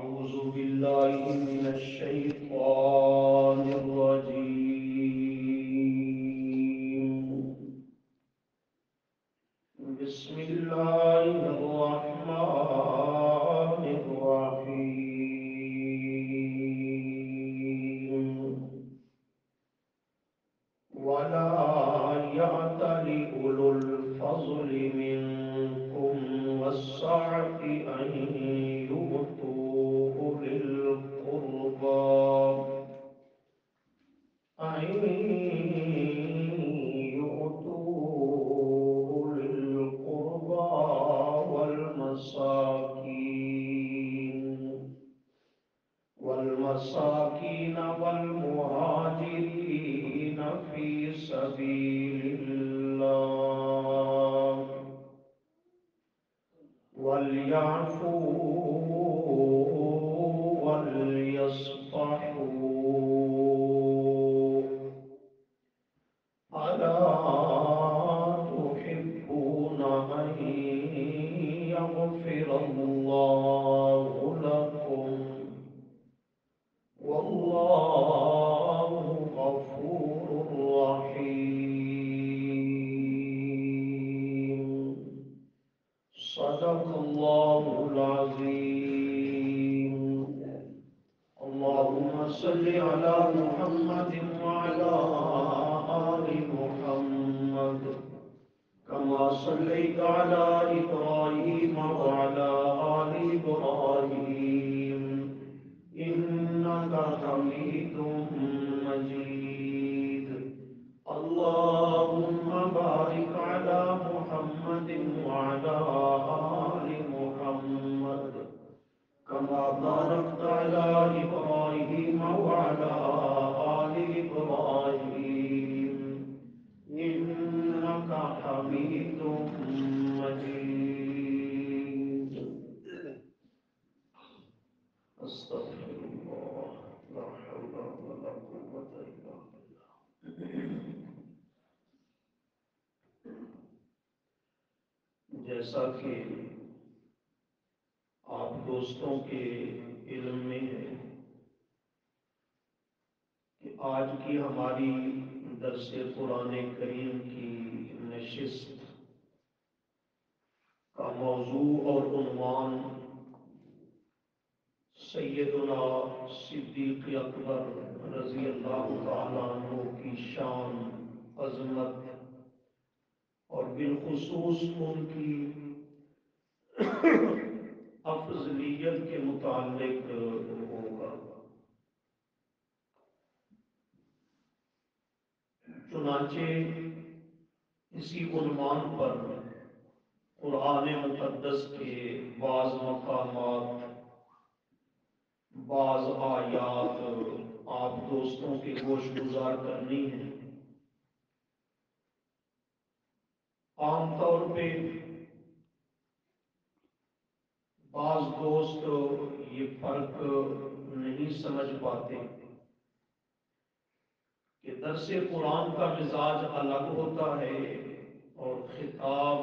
أعوذ بالله من الشيطان الرجيم. بسم الله الرحمن الرحيم. ولا يأتل أولو الفضل منكم والسعة أن يؤتوا أولي القربى والمساكين والمهاجرين في سبيل الله وليعفوا وليصفحوا. ألا تحبون أن يغفر الله لكم والله غفور رحيم. صدق الله العظيم. اللهم صل على محمد وعلى آل محمد كما صليت على إبراهيم وعلى آل إبراهيم إنك حميد مجيد. اللهم بارك على محمد وعلى آل محمد كما باركت على إبراهيم وعلى آل إبراهيم إنك حميد مجيد. أستغفر الله لا حول ولا قوة إلا بالله. جیسا کہ آپ دوستوں کے علم میں ہے کہ آج کی ہماری درس قرآن کریم کی نشست کا موضوع اور عنوان سیدنا صدیق اکبر رضی اللہ تعالیٰ عنہ کی شان، عظمت اور بالخصوص ان کی افضلیت کے متعلق ہوگا۔ چنانچہ اسی عنوان پر قرآن مقدس کے بعض مقامات، بعض آیات آپ دوستوں کے گوش گزار کرنی ہیں۔ عام طور پہ بعض دوست یہ فرق نہیں سمجھ پاتے کہ درس قرآن کا مزاج الگ ہوتا ہے اور خطاب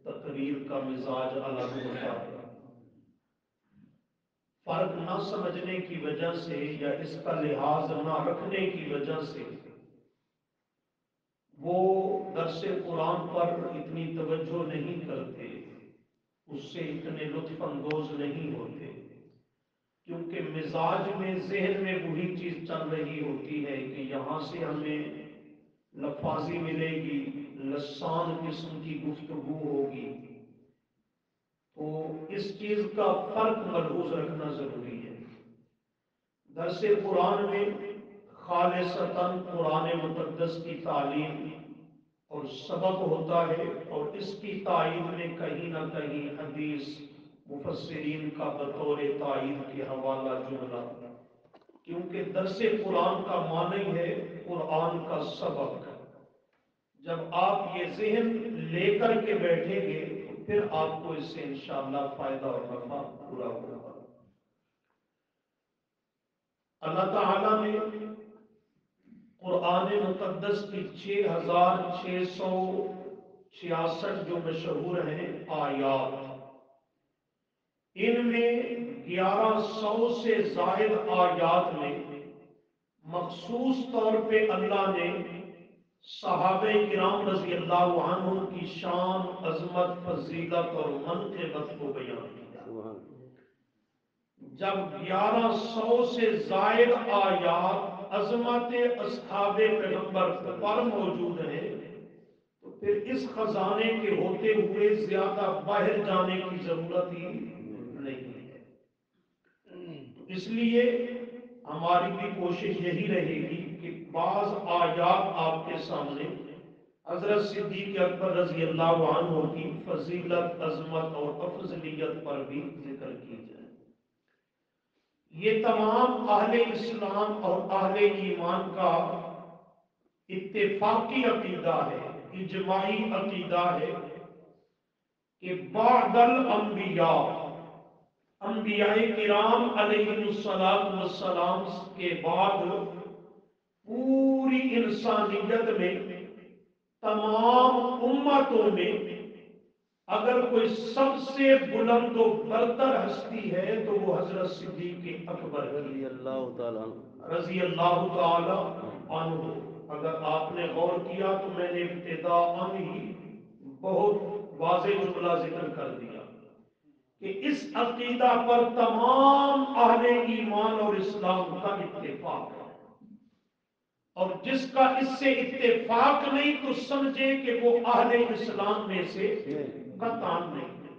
تقریر کا مزاج الگ ہوتا ہے۔ فرق نہ سمجھنے کی وجہ سے یا اس کا لحاظ نہ رکھنے کی وجہ سے وہ درس قرآن پر اتنی توجہ نہیں کرتے، اس سے اتنے لطف اندوز نہیں ہوتے، کیونکہ مزاج میں، ذہن میں وہی چیز چل رہی ہوتی ہے کہ یہاں سے ہمیں لفاظی ملے گی، لسان قسم کی گفتگو ہوگی، تو اس چیز کا فرق ملحوظ رکھنا ضروری ہے۔ درس قرآن میں خالصتاً قرآن مقدس کی تعلیم اور سبق ہوتا ہے، اور اس کی تائید میں کہیں نہ کہیں حدیث مفسرین کا بطور تائید کے حوالہ جملہ، کیونکہ درس قرآن کا معنی ہے قرآن کا سبق۔ جب آپ یہ ذہن لے کر کے بیٹھیں گے تو پھر آپ کو اس سے انشاءاللہ فائدہ اور نفع پورا ہوگا۔ اللہ تعالیٰ نے قرآن مقدس کی 6666 جو مشہور ہیں آیات، ان میں 1100 سے زائد آیات میں مخصوص طور پہ اللہ نے صحابہ کرام رضی اللہ عنہم کی شان، عظمت، فضیلت اور منقبت کو بیان کیا۔ جب 1100 سے زائد آیات عظمت اصحاب پیغمبر پر موجود ہیں تو پھر اس خزانے کے ہوتے ہوئے زیادہ باہر جانے کی ضرورت ہی نہیں ہے۔ اس لیے ہماری بھی کوشش یہی رہے گی کہ بعض آیات آپ کے سامنے حضرت صدیق اکبر رضی اللہ عنہ کی فضیلت، عظمت اور افضلیت پر بھی ذکر کی جائے۔ یہ تمام اہل اسلام اور اہل ایمان کا اتفاقی عقیدہ ہے، اجماعی عقیدہ ہے کہ بعد الانبیاء، انبیاء کرام علیہ السلام کے بعد پوری انسانیت میں، تمام امتوں میں اگر کوئی سب سے بلند و برتر ہستی ہے تو وہ حضرت صدیق اکبر رضی اللہ تعالی عنہ۔ اگر آپ نے غور کیا تو میں نے ابتداءً ہی بہت واضح جملہ ذکر کر دیا کہ اس عقیدہ پر تمام اہل ایمان اور اسلام کا اتفاق ہے، اور جس کا اس سے اتفاق نہیں تو سمجھے کہ وہ اہل اسلام میں سے قطعاً نہیں ہے،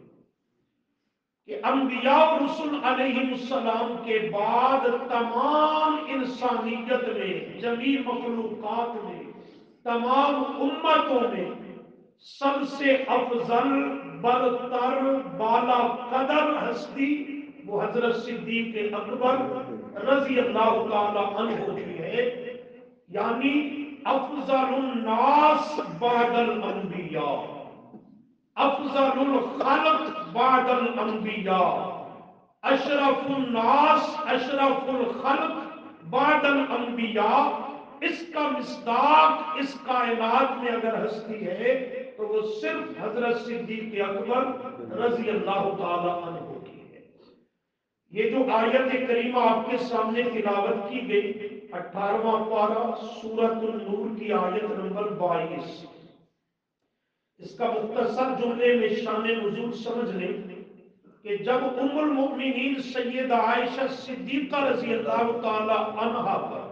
کہ انبیاء و رسول علیہ السلام کے بعد تمام انسانیت میں، جمیع مخلوقات میں، تمام امتوں میں سب سے افضل، برتر، بالا قدر ہستی وہ حضرت صدیق اکبر رضی اللہ تعالی عنہ کی ہے، یعنی افضل الناس بعد الانبیاء، افضل الخلق بعد الانبیاء، اشرف الناس، اشرف الخلق بعد الانبیاء۔ اس کا مصداق اس کائنات میں اگر ہستی ہے تو وہ صرف حضرت صدیق اکبر رضی اللہ تعالی عنہ کی ہے۔ یہ جو آیت کریمہ آپ کے سامنے تلاوت کی گئی، 18واں پارہ سورۃ النور کی آیت نمبر 22، اس کا مختصر جملے میں شان نزول سمجھ لیں کہ جب ام المؤمنین سیدہ عائشہ صدیقہ رضی اللہ تعالی عنہا پر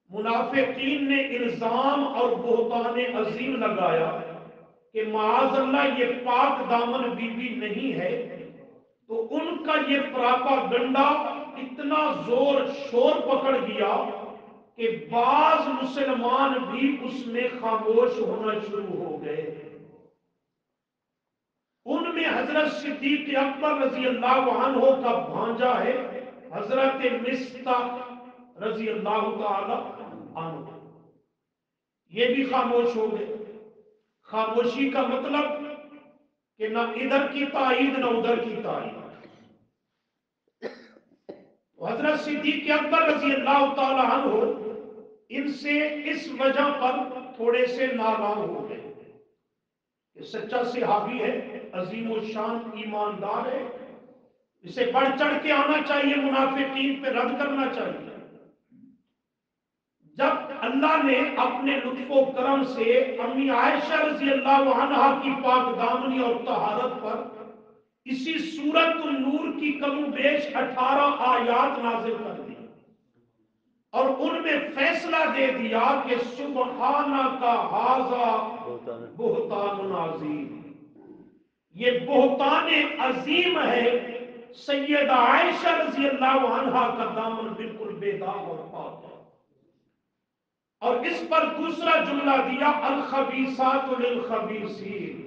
منافقین نے الزام اور بہتان عظیم لگایا کہ معاذ اللہ یہ پاک دامن بی بی نہیں ہے، تو ان کا یہ پراپاگنڈا اتنا زور شور پکڑ گیا کہ بعض مسلمان بھی اس میں خاموش ہونا شروع ہو گئے۔ ان میں حضرت صدیق اکبر رضی اللہ عنہ کا بھانجا ہے حضرت مصطح رضی اللہ تعالی عنہ، یہ بھی خاموش ہو گئے۔ خاموشی کا مطلب کہ نہ ادھر کی تائید نہ ادھر کی تائید۔ حضرت صدیق اکبر رضی اللہ تعالی عنہ ان سے اس وجہ پر تھوڑے سے ناراض ہو گئے کہ سچا صحابی ہے، عظیم الشان ایماندار ہے، اسے بڑھ چڑھ کے آنا چاہیے، منافقین پہ رد کرنا چاہیے۔ جب اللہ نے اپنے لطف و کرم سے امی عائشہ رضی اللہ عنہا کی پاک دامنی اور طہارت پر اسی سورۃ النور کی کم و بیش 18 آیات نازل کر دی اور ان میں فیصلہ دے دیا کہ سبحانک ھذا بہتان عظیم، یہ بہتان عظیم ہے، سیدہ عائشہ رضی اللہ عنہا کا دامن بالکل بے داغ اور پاک ہے۔ اور اس پر دوسرا جملہ دیا الخبیثات للخبیثین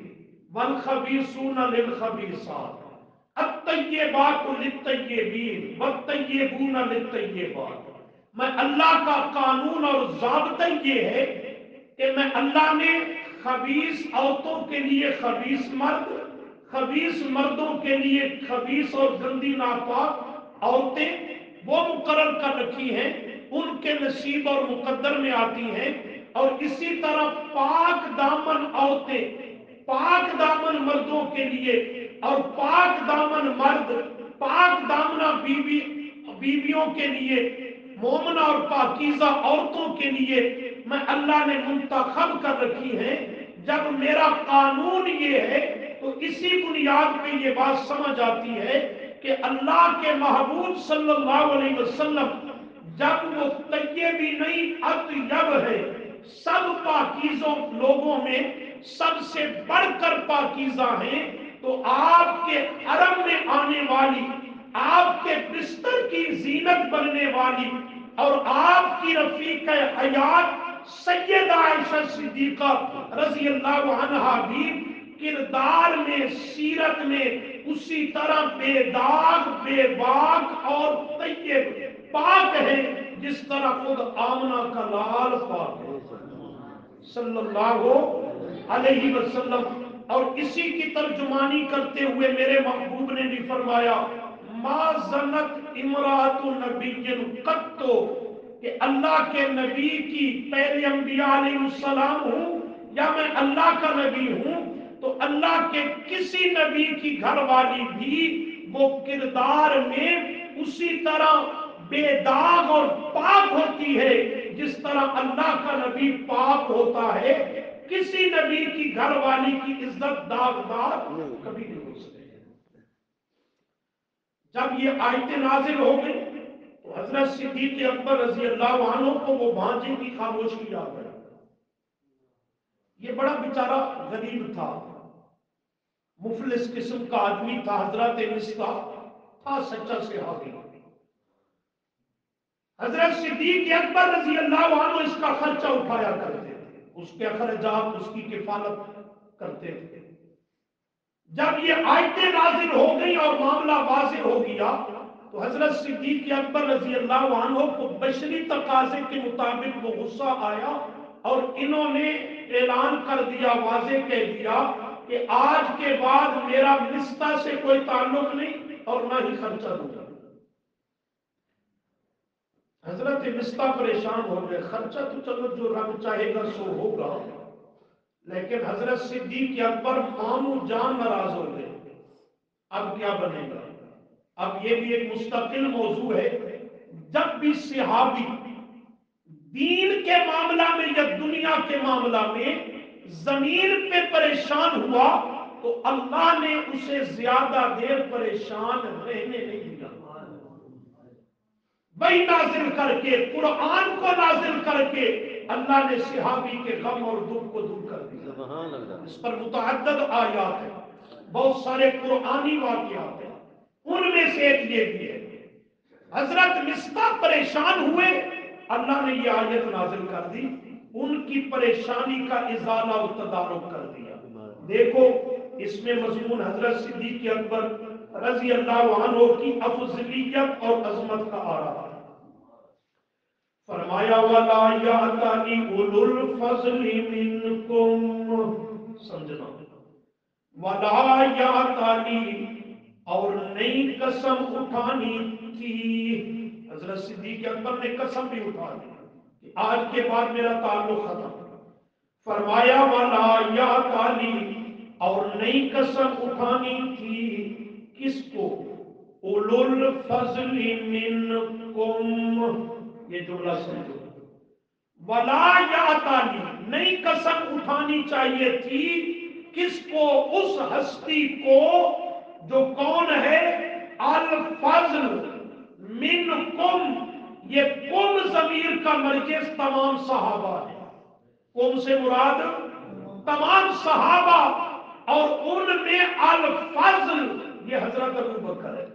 والخبیثون للخبیثات الطیبات للطیبین والطیبون للطیبات۔ میں اللہ کا قانون اور ضابطہ یہ ہے کہ میں اللہ نے خبیث عورتوں کے لیے خبیث مرد، خبیث مردوں کے لیے خبیث اور گندی ناپاک عورتیں وہ مقرر کر رکھی ہیں، ان کے نصیب اور مقدر میں آتی ہیں، اور اسی طرح پاک دامن عورتیں پاک دامن مردوں کے لیے اور پاک دامن مرد پاک دامنہ بیویوں کے لیے، مومنہ اور پاکیزہ عورتوں کے لیے میں اللہ نے منتخب کر رکھی ہیں۔ جب میرا قانون یہ ہے تو اسی بنیاد پہ یہ بات سمجھ آتی ہے کہ اللہ کے محبوب صلی اللہ علیہ وسلم جب وہ طیبی نہیں اطیب ہے، سب پاکیزوں لوگوں میں سب سے بڑھ کر پاکیزہ ہیں، تو آپ کے حرم میں آنے والی، آپ کے بستر کی زینت بننے والی اور آپ کی رفیق حیات سیدہ عائشہ صدیقہ رضی اللہ عنہا بھی کردار میں، سیرت میں اسی طرح بے داغ، بے باک اور طیب پاک ہے جس طرح خود آمنہ کا لال پاک ہے صلی اللہ علیہ وسلم۔ اور اسی کی ترجمانی کرتے ہوئے میرے محبوب نے بھی فرمایا ما زنت امرات نبی قط، کہ اللہ کے نبی کی پہلے انبیاء علیہ السلام ہوں یا میں اللہ کا نبی ہوں، تو اللہ کے کسی نبی کی گھر والی بھی وہ کردار میں اسی طرح بے داغ اور پاک ہوتی ہے جس طرح اللہ کا نبی پاک ہوتا ہے۔ کسی نبی کی گھر والی کی عزت داغدار کبھی نہیں ہو سکتی۔ جب یہ آیتیں نازل ہو گئی تو حضرت صدیق اکبر رضی اللہ عنہ کو وہ بھانجے کی خاموشی آ گئی۔ یہ بڑا بیچارہ غریب تھا، مفلس قسم کا آدمی تھا، حضرت مصطح تھا سچا صحابی۔ حضرت صدیق اکبر رضی اللہ عنہ اس کا خرچہ اٹھایا کرتے تھے، اس کے اخراجات، اس کی کفالت کرتے تھے۔ جب یہ آیتیں نازل ہو گئی اور معاملہ واضح ہو گیا تو حضرت صدیق اکبر رضی اللہ عنہ کو بشری تقاضے کے مطابق وہ غصہ آیا اور انہوں نے اعلان کر دیا، واضح کہہ دیا کہ آج کے بعد میرا مصطح سے کوئی تعلق نہیں اور نہ ہی خرچہ دوں گا۔ حضرت مصطح پریشان ہو گئے، خرچہ تو چلو جو رب چاہے گا سو ہوگا، لیکن حضرت صدیق اکبر مامو جان ناراض ہو گئے۔ اب کیا بنے گا؟ اب یہ بھی ایک مستقل موضوع ہے۔ جب بھی صحابی دین کے معاملہ میں یا دنیا کے معاملہ میں زمین پہ پریشان ہوا تو اللہ نے اسے زیادہ دیر پریشان رہنے نہیں دیا۔ وہی نازل کر کے، قرآن کو نازل کر کے اللہ نے صحابی کے غم اور دکھ کو دور کر دیا۔ سبحان اللہ۔ اس پر متعدد آیات ہیں، بہت سارے قرآنی واقعات ہیں، ان میں سے ایک یہ بھی ہے۔ حضرت مصطح پریشان ہوئے، اللہ نے یہ آیت نازل کر دی، ان کی پریشانی کا ازالہ و تدارک کر دیا۔ دیکھو اس میں مضمون حضرت صدیق اکبر رضی اللہ عنہ کی افضلیت اور عظمت کا آ رہا ہے۔ فرمایا وَلَا يَأْتَلِ أُولُو الْفَضْلِ مِنْكُمْ، سمجھنا، وَلَا يَأْتَلِ، اور نئی قسم اٹھانی تھی۔ حضرت صدیق اکبر نے قسم بھی اٹھا دی کہ آج کے بعد میرا تعلق ختم۔ فرمایا وَلَا يَأْتَلِ، اور نئی قسم اٹھانی تھی کس کو؟ اولو الفضل منکم، یہ جملہ سمجھو، ولا یاتانی، نئی قسم اٹھانی چاہیے تھی کس کو؟ اس ہستی کو جو کون ہے؟ الفضل منکم، یہ کم ضمیر کا مرکز تمام صحابہ ہے۔ کم سے مراد تمام صحابہ، اور ان میں الفضل یہ حضرت ابوبکر ہے۔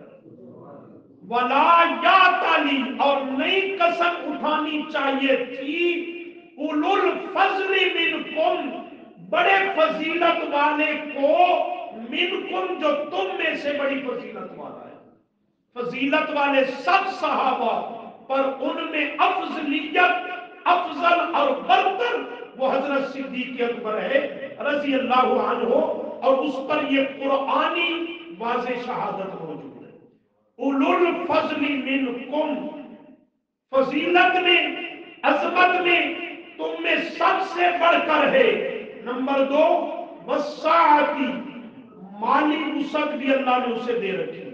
ولا یاتلی، اور نئی قسم اٹھانی چاہیے تھی اولو الفضل منکم، بڑے فضیلت والے کو، منکم جو تم میں سے بڑی فضیلت والا ہے۔ فضیلت والے سب صحابہ، پر ان میں افضلیت، افضل اور برتر وہ حضرت صدیق اکبر ہے رضی اللہ عنہ، اور اس پر یہ قرآنی واضح شہادت موجود ہے۔ اولو الفضل منکم، فضیلت میں، عظمت میں تم میں سب سے بڑھ کر ہے۔ نمبر 2 وسعتی، مالی وسعت بھی اللہ نے اسے دے رکھی ہے۔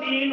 3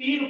3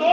2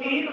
3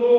2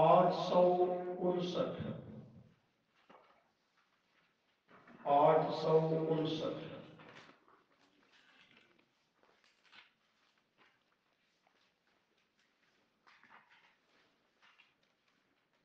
859, 859।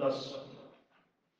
10,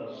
10,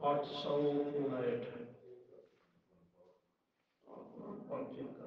859।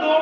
2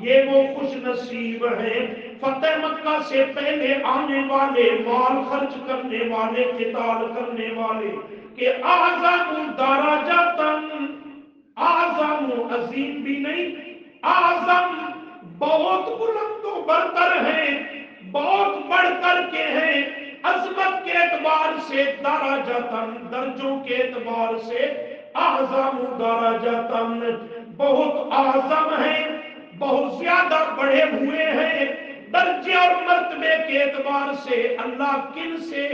یہ وہ خوش نصیب ہیں فتح مکہ سے پہلے آنے والے، مال خرچ کرنے والے، قتال کرنے والے، کہ اعظم درجاتن، اعظم عظیم بھی نہیں، اعظم بہت بلند و برتر ہیں، بہت بڑھ کر کے ہیں، عظمت کے اعتبار سے، درجاتن درجوں کے اعتبار سے، اعظم درجاتن بہت اعظم ہیں، بہت زیادہ بڑھے ہوئے ہیں درجے اور مرتبے کے اعتبار سے۔ اللہ کن سے؟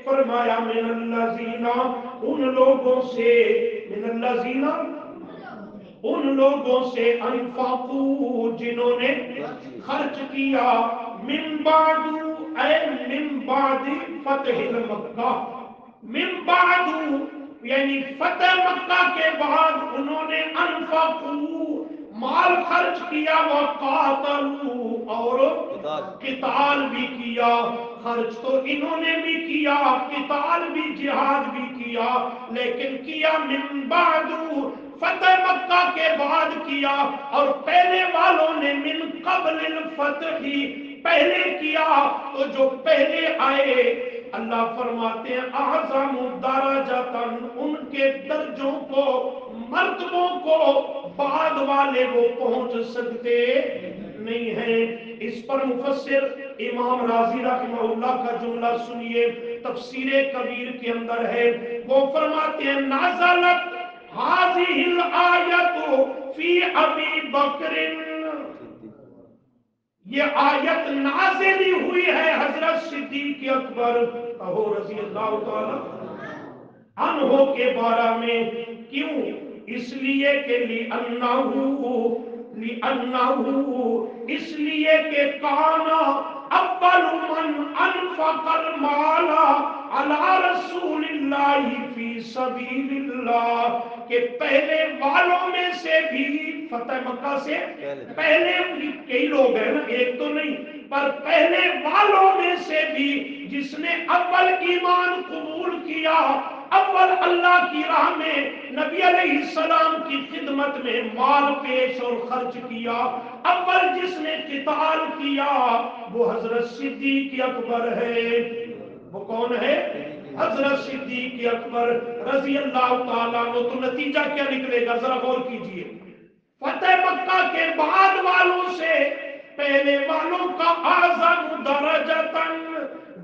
فرمایا من الذین، ان لوگوں سے، من الذین ان لوگوں سے، انفقوا جنہوں نے خرچ کیا، من بعد اے من بعد فتح مکہ، من بعد یعنی فتح مکہ کے بعد انہوں نے انفقوا مال خرچ کیا، وقاتلوا اور قتال بھی کیا۔ خرچ تو انہوں نے بھی کیا، قتال بھی، جہاد بھی کیا، لیکن کیا من بعد فتح مکہ کے بعد کیا، اور پہلے والوں نے من قبل الفتح پہلے کیا۔ تو جو پہلے آئے اللہ فرماتے ہیں اعظم درجاتن، ان کے درجوں کو، مرتبوں کو بعد والے وہ پہنچ سکتے نہیں ہیں۔ اس پر مفسر امام راضی رحمہ اللہ کا جملہ سنیے، تفسیر کبیر کے اندر ہے، وہ فرماتے ہیں نازلت هذه الآیت فی ابی بکر، یہ آیت نازل ہوئی ہے حضرت صدیق اکبر کہو رضی اللہ تعالی عنہ کے بارے میں۔ کیوں؟ اس لیے کہ اس لیے کہ کانا اول من انفق المال علی رسول اللہ فی سبیل اللہ، کہ پہلے والوں میں سے بھی، فتح مکہ سے پہلے کئی لوگ ہیں نا، ایک تو نہیں، پر پہلے والوں میں سے بھی جس نے اول ایمان قبول کیا، اول اللہ کی راہ میں نبی علیہ السلام کی خدمت میں مال پیش اور خرچ کیا، اول جس نے قتال کیا وہ حضرت صدیق اکبر ہے۔ وہ کون ہے؟ حضرت صدیق اکبر رضی اللہ تعالیٰ عنہ۔ تو نتیجہ کیا نکلے گا ذرا غور کیجئے، فتح مکہ کے بعد والوں سے پہلے والوں کا اعظم درجاتن،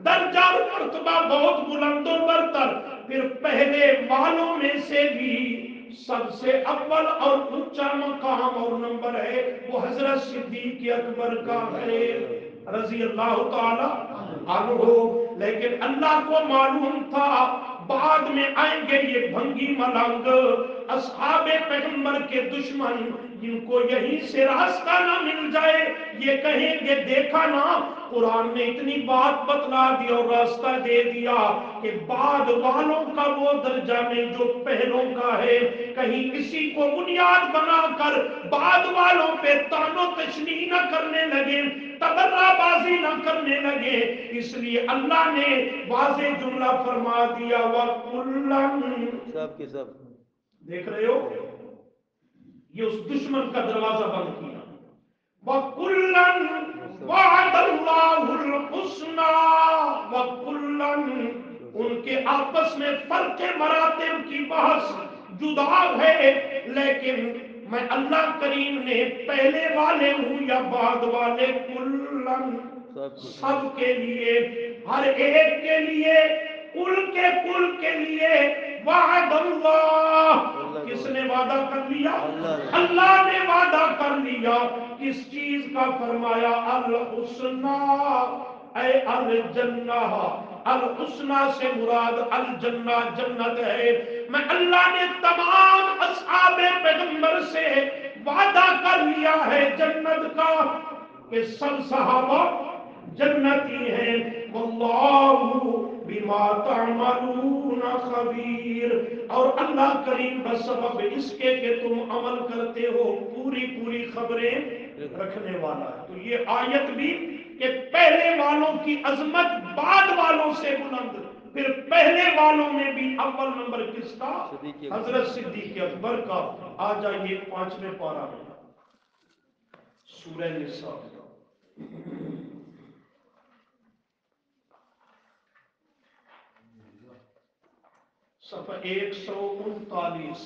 درجہ اور مرتبہ بہت بلند و برتر، پھر پہلے والوں میں سے بھی سب سے اول اور اونچا مقام اور نمبر ہے وہ حضرت صدیق اکبر کا ہے رضی اللہ تعالی عنہ۔ لیکن اللہ کو معلوم تھا بعد میں آئیں گے یہ بھنگی ملنگ، اصحاب پیغمبر کے دشمن، جن کو یہیں سے راستہ نہ مل جائے یہ کہیں گے دیکھا نا قرآن نے اتنی بات بتلا دی اور راستہ دے دیا کہ بعد والوں کا وہ درجہ نہیں جو پہلوں کا ہے۔ کہیں کسی کو بنیاد بنا کر بعد والوں پہ طعن و تشنیع نہ کرنے لگے، تبرہ بازی نہ کرنے لگے، اس لیے اللہ نے واضح جملہ فرما دیا وَكُلًّا، سب کے سب دیکھ رہے ہو یہ اس دشمن کا دروازہ بند کیا، وَكُلًّا وَعَدَ اللَّهُ الْحُسْنَى، وَكُلًّا ان کے آپس میں فرق مراتب کی بحث جدا ہے، لیکن میں اللہ کریم نے پہلے والے ہوں یا بعد والے، کلن سب کے لیے، ہر ایک کے لیے، کل کے لیے، وعد اللہ، کس نے وعدہ کر لیا؟ اللہ نے وعدہ کر لیا، کس چیز کا؟ فرمایا الحسنى اے الجنہ، الحسنى سے مراد الجنہ جنت ہے۔ میں اللہ نے تمام اصحاب پیغمبر سے وعدہ کر لیا ہے جنت کا کہ سب صحابہ جنتی ہیں، واللہ بما تعملون خبیر، اور اللہ کریم بسبب اس کے کہ تم عمل کرتے ہو پوری پوری خبریں رکھنے والا ہے۔ تو یہ آیت بھی کہ پہلے والوں کی عظمت بعد والوں سے بلند، پھر پہلے والوں میں بھی اول نمبر کس کا؟ حضرت صدیق اکبر کا۔ آ جائیے 5ویں پارہ میں، سورہ نساء صفحہ 139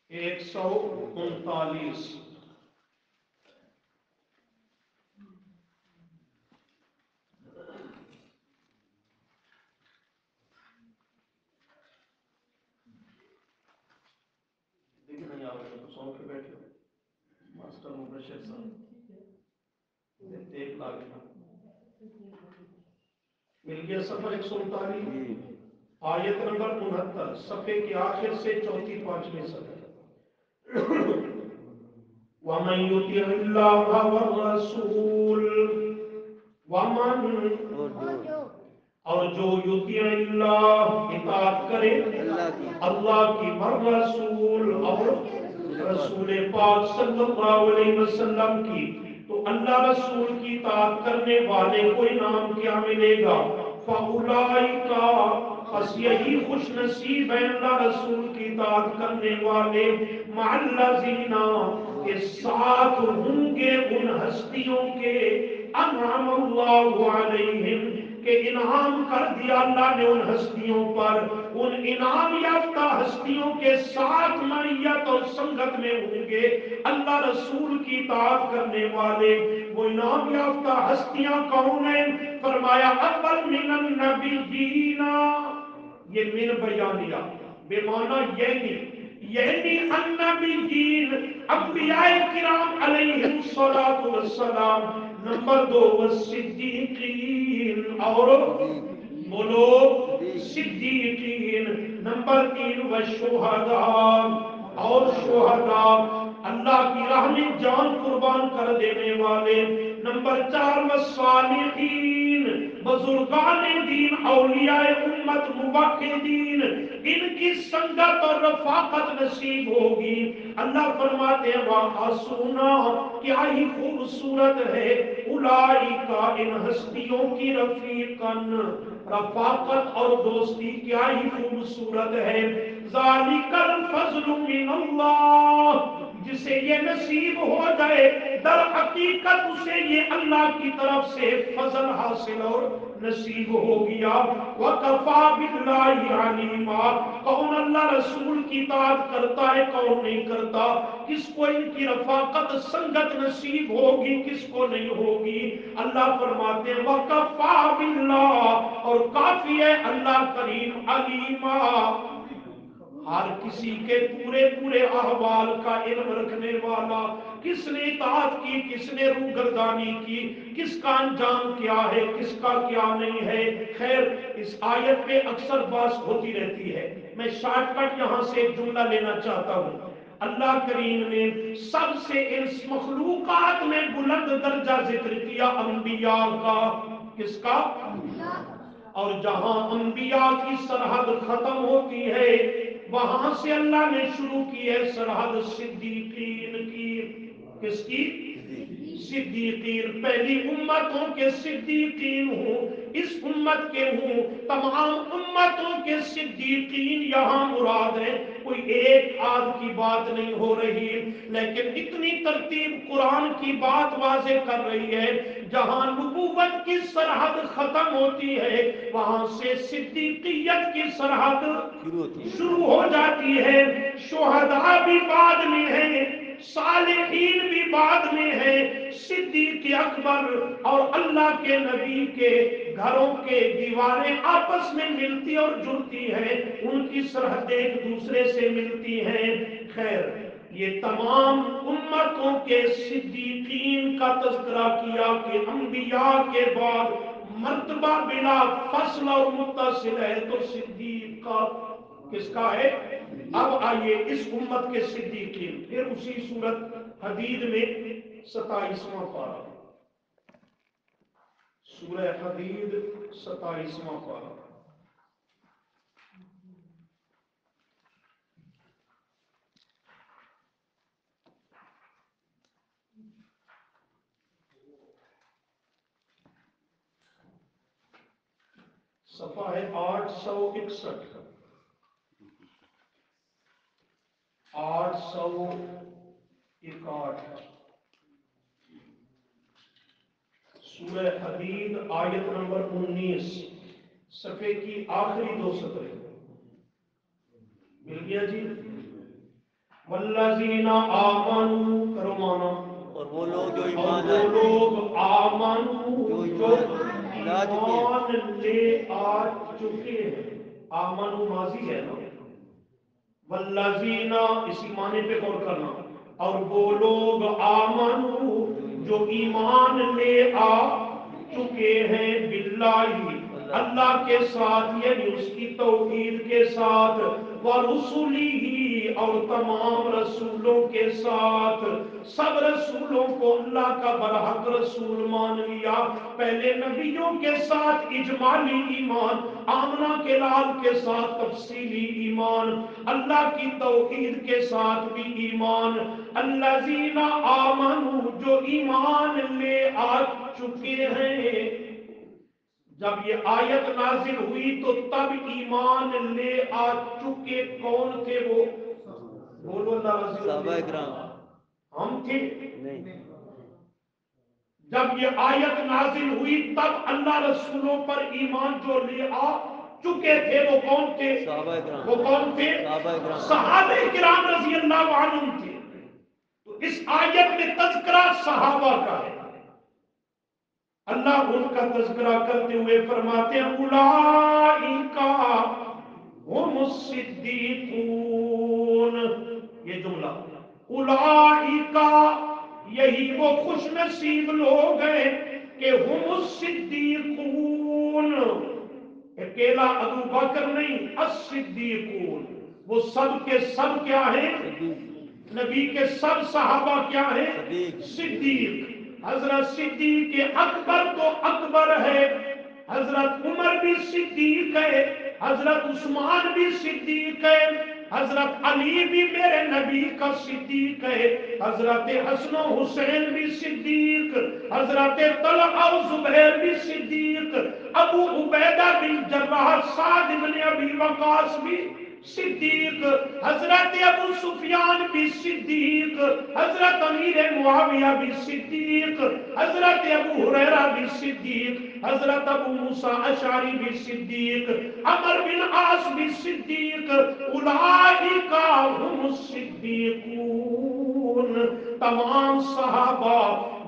139 دیکھیں نہیں آ رہا تو سو کے بیٹھے ہو ماسٹر مبشر صاحب دیکھ لاگے مل گیا صفحہ 139 آیت نمبر 69 صفحے کے آخر سے چوتھی پانچویں صفحہ وَمَن يُطِعِ اللَّهَ وَالرَّسُولَ وَمَن اور جو یطیع اللہ اطاعت کرے اللہ کی والرسول اور رسول پاک صلی اللہ علیہ وسلم کی تو اللہ رسول کی اطاعت کرنے والے کو انعام کیا ملے گا فَأُولَئِكَ پس یہی خوش نصیب ہے اللہ رسول کی اطاعت کرنے والے مع الذین کے ساتھ ہوں گے ان ہستیوں کے انعم اللہ علیہم کہ انعام کر دیا اللہ نے ان ہستیوں پر ان انعام یافتہ ہستیوں کے ساتھ معیت اور سنگت میں ہوں گے اللہ رسول کی اطاعت کرنے والے وہ انعام یافتہ ہستیاں کون ہیں فرمایا اول من النبیین یہ من بیانیہ بے معنی یعنی النبیین انبیاء کرام علیہم السلام نمبر 2 والصدیقین اور بولو صدیقین نمبر 3 والشہداء اور شہداء اللہ کی راہ میں جان قربان کر دینے والے نمبر 4 والصالحین بزرگان دین اولیاء امت موحدین ان کی سنگت اور رفاقت نصیب ہوگی اللہ فرماتے ہیں وَحَسُنَا کیا ہی خوبصورت ہے اولئک ان ہستیوں کی رفیقاً رفاقت اور دوستی کیا ہی خوبصورت ہے ذَلِكَ الْفَضْلُ مِنَ اللَّهِ جسے یہ نصیب ہو جائے در حقیقت اسے یہ اللہ کی طرف سے فضل حاصل اور نصیب ہو گیا وَقَفَى بِاللَّهِ عَلِيمًا کون اللہ رسول کی اطاعت کرتا ہے کون نہیں کرتا کس کو ان کی رفاقت سنگت نصیب ہوگی کس کو نہیں ہوگی اللہ فرماتے ہیں وَقَفَى بِاللَّهِ اور کافی ہے اللہ کریم علیما ہر کسی کے پورے احوال کا علم رکھنے والا کس نے اطاعت کی کس نے روگردانی کی کس کا انجام کیا ہے کس کا کیا نہیں ہے خیر اس آیت پہ اکثر بات ہوتی رہتی ہے میں شارٹ کٹ یہاں سے ایک جملہ لینا چاہتا ہوں اللہ کریم نے سب سے اس مخلوقات میں بلند درجہ ذکر کیا انبیاء کا کس کا اور جہاں انبیاء کی سرحد ختم ہوتی ہے وہاں سے اللہ نے شروع کی ہے سرحد صدیقین کی کس کی صدیقین پہلی امتوں کے صدیقین ہوں اس امت کے ہوں تمام امتوں کے صدیقین یہاں مراد ہے کوئی ایک آدھ کی بات نہیں ہو رہی لیکن اتنی ترتیب قرآن کی بات واضح کر رہی ہے جہاں نبوت کی سرحد ختم ہوتی ہے وہاں سے صدیقیت کی سرحد شروع ہو جاتی ہے شہداء بھی بعد میں ہیں صالحین بھی بعد میں ہیں صدیق اکبر اور اللہ کے نبی کے گھروں کے دیواریں آپس میں ملتی اور جڑتی ہیں ان کی سرحدیں ایک دوسرے سے ملتی ہیں خیر یہ تمام امتوں کے صدیقین کا تذکرہ کیا کہ انبیاء کے بعد مرتبہ بلا فصل اور متصل ہے تو صدیق کا کس کا ہے اب آئیے اس امت کے صدیقین پھر اسی صورت حدید میں 27واں پارہ سورہ حدید 27واں پارہ صفحہ ہے 861 861 سورہ حدید آیت نمبر 19 صفحے کی آخری 2 سطریں مل گیا جی؟ والذین آمنوا کرو مانا، اور وہ لوگ جو ایمان اور لائے، وہ لوگ آمنوا جو ایمان لے آ چکے ہیں۔ آمنوا ماضی ہے نا، والذین اسی معنی پہ غور کرنا، اور وہ لوگ آمنوا جو ایمان لے آ چکے ہیں باللہ اللہ کے ساتھ، یعنی اس کی توحید کے ساتھ، ورسلہ اور تمام رسولوں کے ساتھ، سب رسولوں کو اللہ کا برحق رسول مان لیا۔ پہلے نبیوں کے ساتھ اجمالی ایمان، آمنہ کے لال کے ساتھ تفصیلی ایمان، اللہ کی توحید کے ساتھ بھی ایمان۔ الذین آمنوا جو ایمان لے آ چکے ہیں۔ جب یہ آیت نازل ہوئی تو تب ایمان لے آ چکے کون تھے؟ وہ بولو اللہ رضی صحابہ اکرام ہم تھے۔ نہیں، جب یہ آیت نازل ہوئی تب اللہ رسولوں پر ایمان جو لے آ چکے تھے وہ کون تھے؟ صحابہ اکرام، وہ کون تھے؟ صحابہ اکرام، صحابہ کرام رضی اللہ عنہم تھے۔ تو اس آیت میں تذکرہ صحابہ کا ہے۔ اللہ ان کا تذکرہ کرتے ہوئے فرماتے ہیں اولئک ہم الصدیقون، یہ جملہ اولئک یہی وہ خوش نصیب لوگ ہیں کہ ہم الصدیقون، اکیلا ابو بکر نہیں، الصدیقون وہ سب کے سب کیا ہیں؟ نبی کے سب صحابہ کیا ہیں؟ صدیق۔ حضرت صدیق اکبر تو اکبر ہے، حضرت عمر بھی صدیق ہے، حضرت عثمان بھی صدیق ہے، حضرت علی بھی میرے نبی کا صدیق ہے، حضرت حسن و حسین بھی صدیق، حضرت طلحہ و زبیر بھی صدیق، ابو عبیدہ بن جراح سعد بن ابی وقاص بھی صدیق، حضرت ابو سفیان بھی صدیق، حضرت امیر معاویہ بھی صدیق، حضرت ابو ہریرہ بھی صدیق، حضرت ابو موسیٰ اشعری بھی صدیق، عمر بن عاص بھی صدیق۔ اولئک هم الصدیقون، تمام صحابہ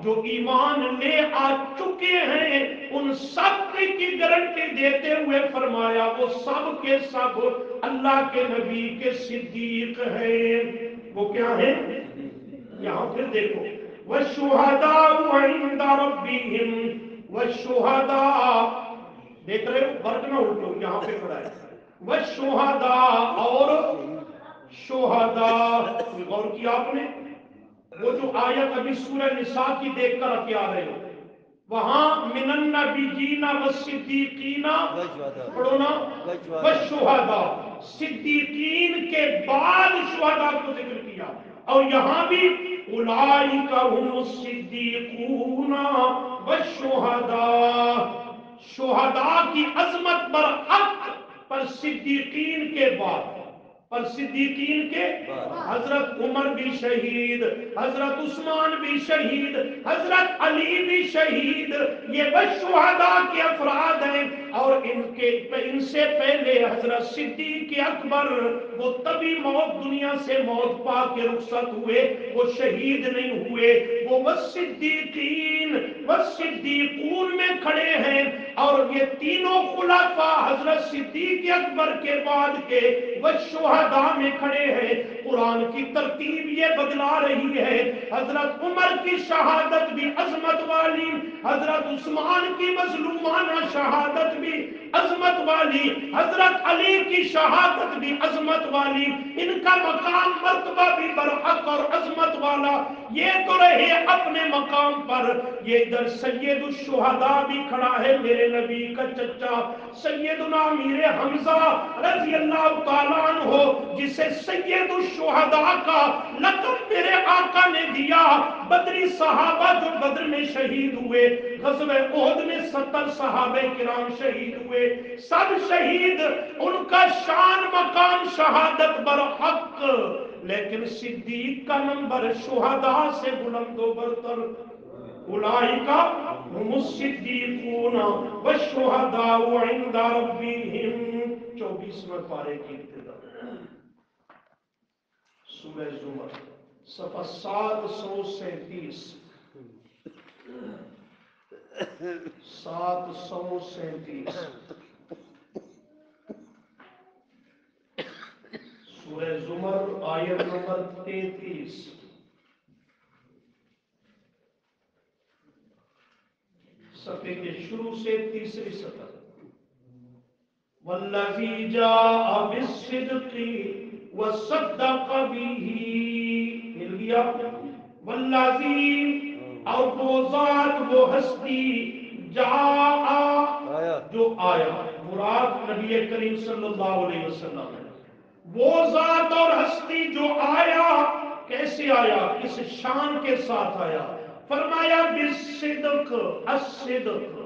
جو ایمان لے آ چکے ہیں ان سب کی گارنٹی دیتے ہوئے فرمایا وہ سب کے سب اللہ کے نبی کے صدیق ہیں۔ وہ کیا ہیں؟ یہاں پھر دیکھو وَالشُّهَدَاءُ عِندَ رَبِّهِمْ، وَالشُّهَدَاء دیکھ رہے ہو فرق نہ اٹھو، یہاں پہ پڑھا ہے وَالشُّهَدَاء اور شہداء۔ غور کیا آپ نے؟ وہ جو آیت ابھی سورہ نساء کی دیکھ کر کے آ رہے ہو، وہاں من النبیین والصدیقین پڑھو نا، والشہداء صدیقین کے بعد شہداء کو ذکر کیا، اور یہاں بھی اولئک هم الصدیقون والشہداء، شہداء کی عظمت برحق پر صدیقین کے بعد، پر صدیقین کے حضرت عمر بھی شہید، حضرت عثمان بھی شہید، حضرت علی بھی شہید، یہ والشہداء کے افراد ہیں۔ اور ان سے پہلے حضرت صدیق اکبر وہ تبھی موت دنیا سے موت پا کے رخصت ہوئے، وہ شہید نہیں ہوئے، وہ والصدیقین والصدیقون میں کھڑے ہیں۔ اور یہ تینوں خلفاء حضرت صدیق اکبر کے بعد کے والشہداء میں کھڑے ہیں۔ قرآن کی ترتیب یہ بدلا رہی ہے، حضرت عمر کی شہادت بھی عظمت والی، حضرت عثمان کی مظلومانہ شہادت بھی عظمت والی، حضرت علی کی شہادت بھی عظمت والی، ان کا مقام مرتبہ بھی برحق اور عظمت والا، یہ تو رہے اپنے مقام پر۔ یہ ادھر سید الشہداء بھی کھڑا ہے، میرے نبی کا چچا سیدنا امیر حمزہ رضی اللہ تعالیٰ عنہ، جسے سید الشہداء کا لقب میرے آقا نے دیا۔ بدری صحابہ جو بدر میں شہید ہوئے، غزوہ احد میں 70 صحابہ کرام شہید ہوئے، سب شہید، ان کا شان مقام شہادت برحق لیکن صدیق کا نمبر شہداء سے بلند و برتر، اولئک هم الصدیقون والشہداء عند ربهم، 24ویں پارے کی ابتدا، سورہ زمر، صفحہ 737، 737، سورہ زمر آیت نمبر 33، صفحے کے شروع سے تیسری سطر، والذی جاء بالصدق وصدق به، مل گیا، والذی، اور وہ ذات، وہ ہستی، جاء، جو آیا، مراد نبی کریم صلی اللہ علیہ وسلم ہے، وہ ذات اور ہستی جو آیا، کیسے آیا، کس شان کے ساتھ آیا، فرمایا بالصدق، الصدق،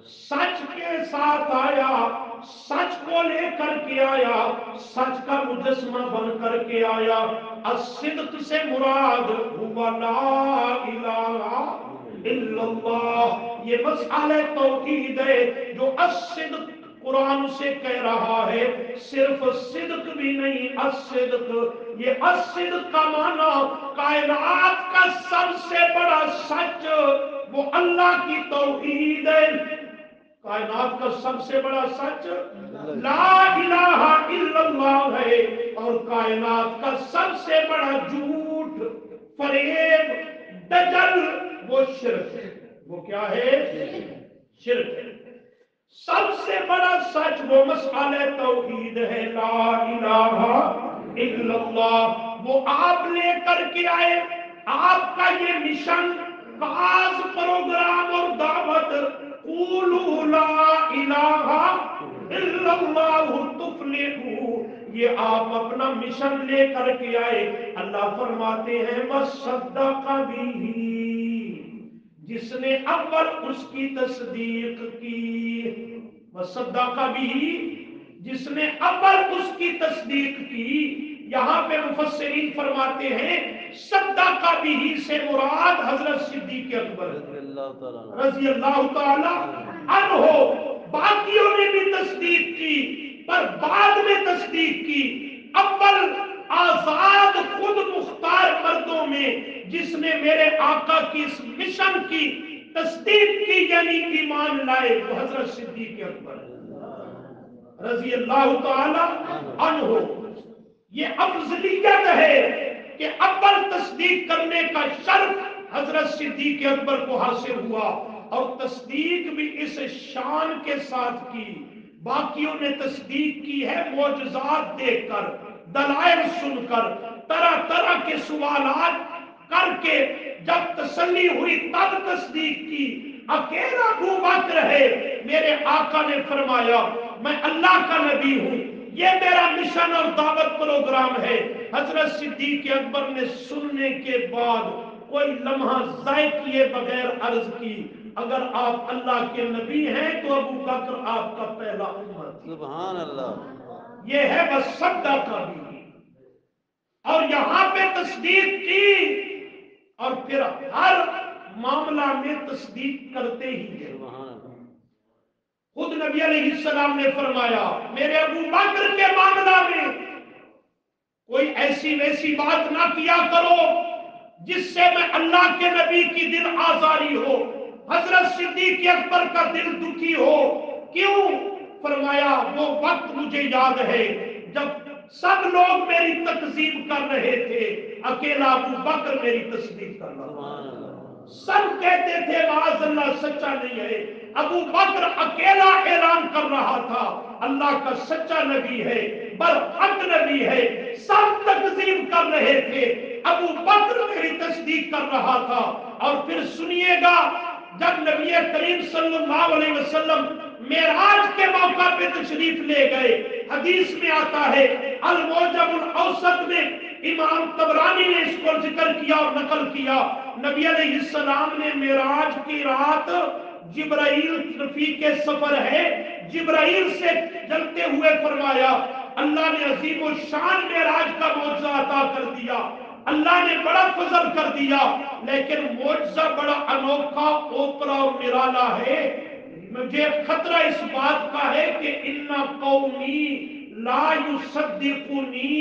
سچ کے ساتھ آیا، سچ کو لے کر کے آیا، سچ کا مجسمہ بن کر کے آیا، الصدق سے مراد ہوا لا الہ الا اللہ، یہ مسئلہ توحید ہے جو الصدق قرآن سے کہہ رہا ہے، صرف صدق بھی نہیں، الصدق، یہ الصدق کا معنی کائنات کا سب سے بڑا سچ وہ اللہ کی توحید ہے، کائنات کا سب سے بڑا سچ لا الہ الا اللہ ہے، اور کائنات کا سب سے بڑا جھوٹ، فریب، دجل، وہ شرک ہے، وہ کیا ہے، شرک ہے، سب سے بڑا سچ وہ مسئلہ توحید ہے، لا الہ الا اللہ، وہ آپ لے کر کے آئے، آپ کا یہ مشن، کاز، پروگرام اور دعوت، قولوا لا الہ الا اللہ تفلحوا، یہ آپ اپنا مشن لے کر کے آئے، اللہ فرماتے ہیں وصدق بہ، جس نے اول اس کی تصدیق کی، وصدق بہ، جس نے اول اس کی تصدیق کی، یہاں پہ مفسرین فرماتے ہیں صدق بہ سے مراد حضرت صدیق اکبر رضی اللہ تعالی عنہ، باقیوں نے بھی تصدیق کی پر بعد میں تصدیق کی، اول آزاد خود مختار مردوں میں جس نے میرے آقا کی اس مشن کی تصدیق کی یعنی ایمان لائے وہ حضرت صدیق اکبر رضی اللہ تعالی عنہ، یہ افضلیت ہے کہ اول تصدیق کرنے کا شرف حضرت صدیق اکبر کو حاصل ہوا، اور تصدیق بھی اس شان کے ساتھ کی، باقیوں نے تصدیق کی ہے معجزات دیکھ کر، دلائل سن کر، طرح طرح کے سوالات کر کے، جب تسلی ہوئی تب تصدیق کی، اکیلا ابو بکر ہے، میرے آقا نے فرمایا میں اللہ کا نبی ہوں، یہ میرا مشن اور دعوت پروگرام ہے، حضرت صدیق اکبر نے سننے کے بعد کوئی لمحہ ضائع کیے بغیر عرض کی اگر آپ اللہ کے نبی ہیں تو ابو بکر آپ کا پہلا امت، سبحان اللہ، یہ ہے وصدق بہ، اور یہاں پہ تصدیق کی، اور پھر ہر معاملہ میں تصدیق کرتے ہی گئے، خود نبی علیہ السلام نے فرمایا میرے ابو بکر کے معاملہ میں کوئی ایسی ویسی بات نہ کیا کرو جس سے میں اللہ کے نبی کی دل آزاری ہو، حضرت صدیق اکبر کا دل دکھی ہو، کیوں؟ فرمایا وہ وقت مجھے یاد ہے جب سب لوگ میری تکذیب کر رہے تھے، اکیلا ابو بکر میری تصدیق کر رہا، سب کہتے تھے معاذ اللہ سچا نہیں ہے، ابو بکر اکیلا اعلان کر رہا تھا اللہ کا سچا نبی ہے، برحق نبی ہے، سب تکذیب کر رہے تھے، ابو بکر میری تصدیق کر رہا تھا۔ اور پھر سنیے گا جب نبی کریم صلی اللہ علیہ وسلم معراج کے موقع پہ تشریف لے گئے، حدیث میں آتا ہے المعجم الاوسط میں امام طبرانی نے اس کو ذکر کیا اور نقل کیا، نبی علیہ السلام نے معراج کی رات، جبرائیل رفیق سفر ہے، جبرائیل سے چلتے ہوئے فرمایا اللہ نے عظیم الشان معراج کا معجزہ عطا کر دیا، اللہ نے بڑا فضل کر دیا، لیکن معجزہ بڑا انوکھا، اوپرا اور نرالا ہے۔ مجھے خطرہ اس بات کا ہے کہ ان قومی لا یصدقونی،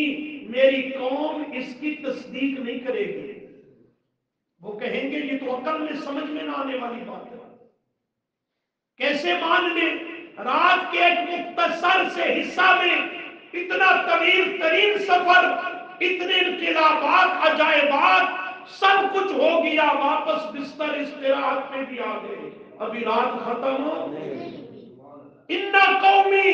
میری قوم اس کی تصدیق نہیں کرے گی۔ وہ کہیں گے یہ تو عقل میں سمجھ میں نہ آنے والی بات ہے، کیسے مان لیں؟ رات کے ایک مختصر سے حصہ میں اتنا طویل ترین سفر، اتنے انقلابات، عجائبات، سب کچھ ہو گیا، واپس بستر استراحت میں بھی آ گئے، ابھی رات ختم ہو۔ ان قومی،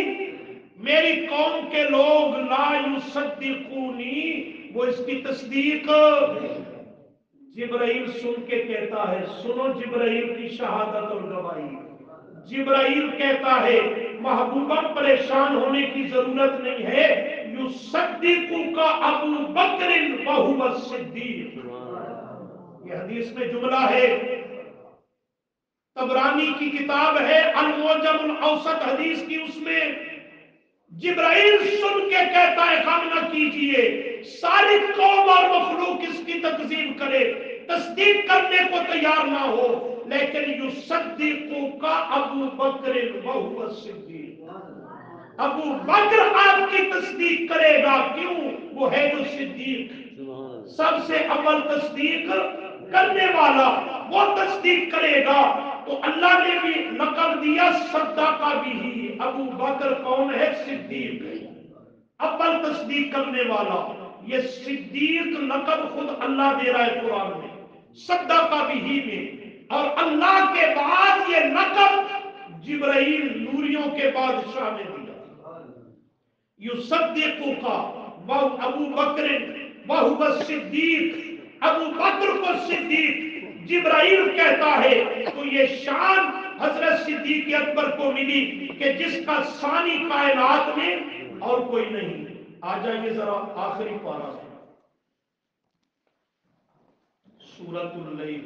میری قوم کے لوگ، لا یصدقونی، وہ اس کی تصدیق۔ جبرائیل سن کے کہتا ہے، سنو جبرائیل کی شہادت اور گواہی۔ جبرائیل کہتا ہے محبوبہ پریشان ہونے کی ضرورت نہیں ہے، یصدقک ابو بکر وہو الصدیق۔ یہ حدیث میں جملہ ہے، طبرانی کی کتاب ہے المعجم الاوسط حدیث کی، اس میں جبرائیل سن کے کہتا ہے غم نہ کیجئے، ساری قوم اور مخلوق اس کی تکذیب کرے، تصدیق کرنے کو تیار نہ ہو، لیکن یصدقک ابو بکر وہو الصدیق، ابو بکر آپ کی تصدیق کرے گا۔ کیوں؟ وہ ہے جو صدیق، سب سے اول تصدیق کرنے والا، وہ تصدیق کرے گا۔ تو اللہ نے بھی لقب دیا صدق بھی، ابو بکر کون ہے؟ صدیق، اول تصدیق کرنے والا۔ یہ صدیق لقب خود اللہ دے رہا ہے قرآن میں، صدق بھی میں، اور اللہ کے بعد یہ لقب جبرائیل نوریوں کے بادشاہ نے دیا۔ یصدقک ابو بکر وہو الصدیق، ابو بکر کو صدیق جبرائیل کہتا ہے۔ تو یہ شان حضرت صدیق اکبر کو ملی کہ جس کا ثانی کائنات میں اور کوئی نہیں۔ آ جائیے ذرا آخری پارہ سورۃ اللیل،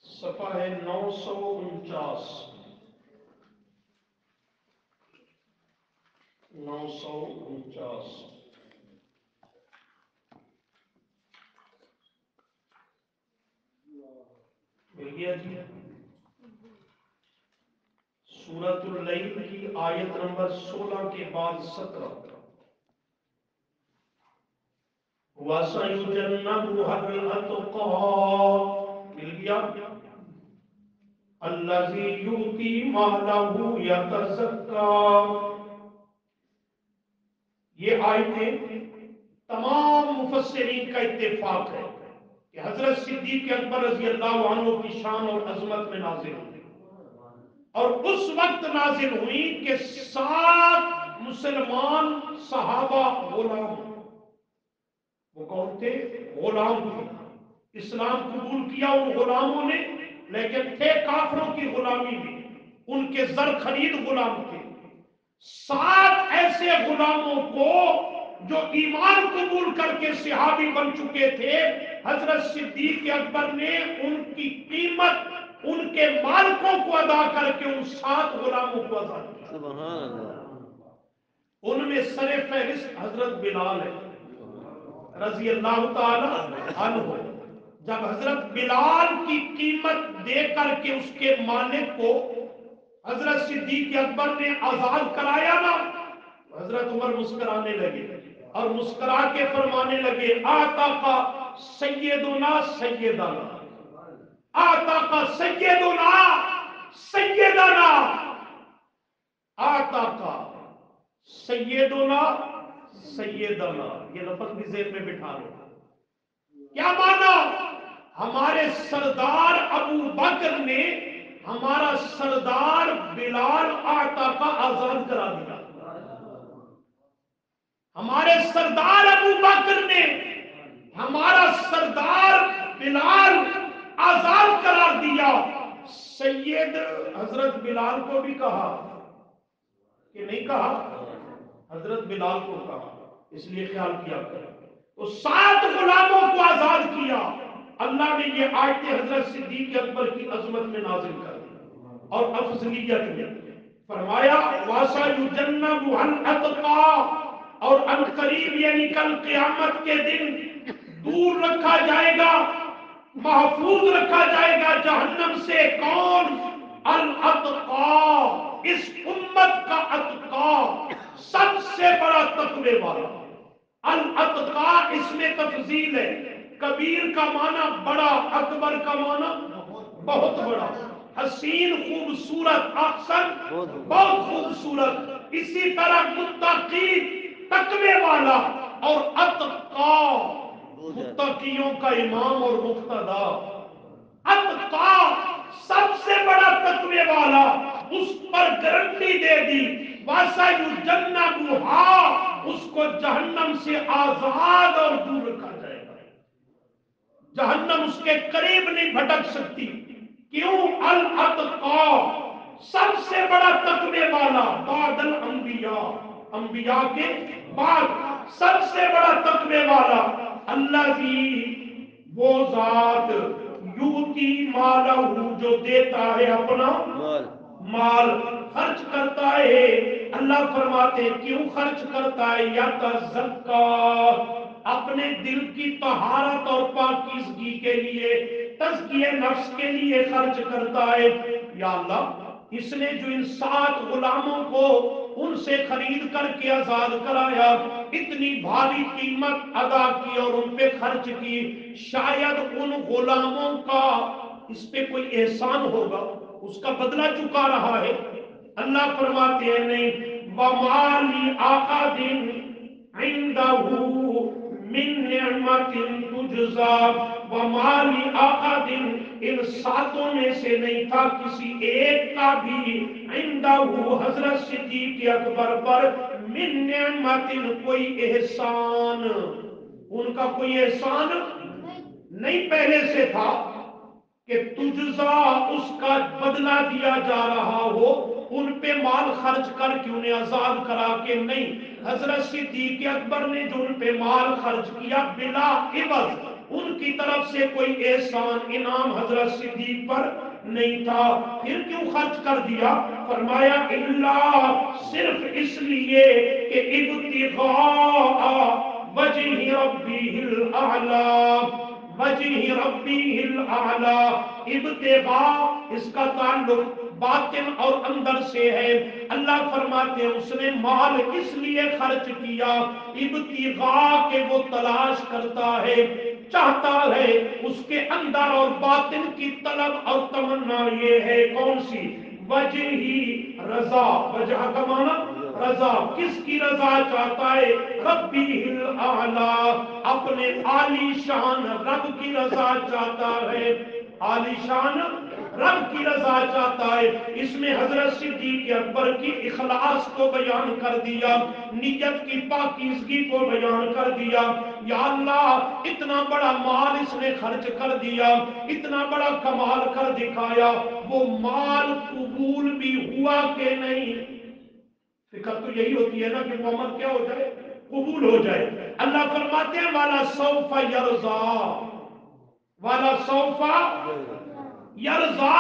صفحہ ہے 949، 949۔ مل گیا جی؟ سورۃ اللیل کی آیت نمبر 16 کے بعد 17۔ وَسَيُجَنَّبُهَا الْأَتْقَى، مل گیا؟ الَّذِي يُؤْتِي مَالَهُ يَتَزَكَّىٰ۔ یہ آیتیں تمام مفسرین کا اتفاق ہے کہ حضرت صدیق اکبر رضی اللہ عنہ کی شان اور عظمت میں نازل ہوئی، اور اس وقت نازل ہوئی کہ 7 مسلمان صحابہ غلام، وہ کون تھے؟ غلام تھے، اسلام قبول کیا ان غلاموں نے، لیکن تھے کافروں کی غلامی میں، ان کے زر خرید غلام تھے۔ 7 ایسے غلاموں کو جو ایمان قبول کر کے صحابی بن چکے تھے، حضرت صدیق اکبر نے ان کی قیمت ان کے مالکوں کو ادا کر کے ان 7 غلاموں کو آزاد کیا۔ سبحان اللہ۔ ان میں سر فہرست حضرت بلال ہے رضی اللہ تعالی عنہ۔ جب حضرت بلال کی قیمت دے کر کے اس کے مالک کو حضرت صدیق اکبر نے آزاد کرایا نا، حضرت عمر مسکرانے لگے اور مسکرا کے فرمانے لگے آتا کا سیدنا سیدنا، آتا کا سیدنا سیدنا، آتا کا سیدنا سیدنا۔ یہ لفظ بھی ذہن میں بٹھا لو، کیا مانا؟ ہمارے سردار ابو بکر نے ہمارا سردار بلال آتا کا آزاد کرا دیا، ہمارے سردار ابو بکر نے ہمارا سردار بلال آزاد کرا دیا۔ سید حضرت بلال کو بھی کہا کہ نہیں کہا؟ حضرت بلال کو کہا، اس لیے خیال کیا کریں تو 7 غلاموں کو آزاد کیا. اللہ نے یہ آیتیں حضرت صدیق اکبر کی عظمت میں نازل کر دی اور افضلیت میں فرمایا وَسَيُجَنَّبُهَا الْأَتْقَى، اور ان قریب یعنی کل قیامت کے دن دور رکھا جائے گا، محفوظ رکھا جائے گا جہنم سے. کون؟ الاتقا، اس امت کا اتقا، سب سے بڑا تقوی والا. الاتقا اس میں تفضیل ہے. کبیر کا معنی بڑا، اکبر کا معنی بہت بڑا، حسین خوبصورت، احسن بہت خوبصورت. اسی طرح متقی تقوی والا، اور اتقا متقیوں کا امام اور مقتدا. اتقا سب سے بڑا تقوی والا، اس پر گارنٹی دے دی وَسَيُجَنَّبُهَا، اس کو جہنم سے آزاد اور دور رکھا جائے گا. جہنم اس کے قریب نہیں بھٹک سکتی. کیوں؟ الاتقا سب سے بڑا تقوی والا، بعد الانبیاء، انبیاء کے بعد سب سے بڑا تقوی والا. الذی، وہ ذات، یوتی مالہ، جو دیتا ہے اپنا مال، خرچ کرتا ہے. اللہ فرماتے ہیں کیوں خرچ کرتا ہے؟ یتزکا، اپنے دل کی طہارت اور پاکیزگی کے لیے، تزکیہ نفس کے لیے خرچ کرتا ہے. یا اللہ، اس نے جو ان 7 غلاموں کو ان سے خرید کر کے آزاد کرایا، اتنی بھاری قیمت ادا کی اور ان پہ خرچ کی، شاید ان غلاموں کا اس پہ کوئی احسان ہوگا، اس کا بدلہ چکا رہا ہے. اللہ فرماتے ہیں نہیں. وَمَا لِأَحَدٍ عِندَهُ مِن نِعْمَةٍ تُجْزَىٰ، وَمَا لِأَحَدٍ، ان 7 میں سے نہیں تھا کسی ایک کا بھی، عِندَهُ حضرت صدیق اکبر پر، من نعمت، کوئی احسان، ان کا کوئی احسان نہیں پہلے سے تھا کہ تجزا، اس کا بدلہ دیا جا رہا ہو. ان پہ مال خرچ کر کے انہیں آزاد کرا کے نہیں. حضرت صدیق اکبر نے جو ان پہ مال خرچ کیا بلا عوض، ان کی طرف سے کوئی احسان انعام حضرت صدیق پر نہیں تھا. پھر کیوں خرچ کر دیا؟ فرمایا اللہ، صرف اس لیے کہ ابتغاء وجہ ربہ الاعلی، وجہ ربی الاعلی. ابتغاء اس کا تعلق باطن اور اندر سے ہے. اللہ فرماتے ہیں اس نے مال اس لیے خرچ کیا، ابتغاء کے وہ تلاش کرتا ہے، چاہتا ہے، اس کے اندر اور باطن کی طلب اور تمنا یہ ہے کون سی؟ وجہی، رضا. وجہ کا معنی رضا. کس کی رضا چاہتا ہے؟ ربی الاعلی، اپنے عالی شان رب کی رضا چاہتا ہے. عالی شان رب کی رضا چاہتا ہے. اس میں حضرت صدیق اکبر کی اخلاص کو بیان کر دیا، نیت کی پاکیزگی کو بیان کر دیا. یا اللہ، اتنا بڑا مال اس نے خرچ کر دیا، اتنا بڑا کمال کر دکھایا، وہ مال قبول بھی ہوا کہ نہیں؟ فکر تو یہی ہوتی ہے نا کہ وہ عمل کیا ہو جائے؟ قبول ہو جائے. اللہ فرماتے ہیں والا سوف یرضا، والا سوف یرضا،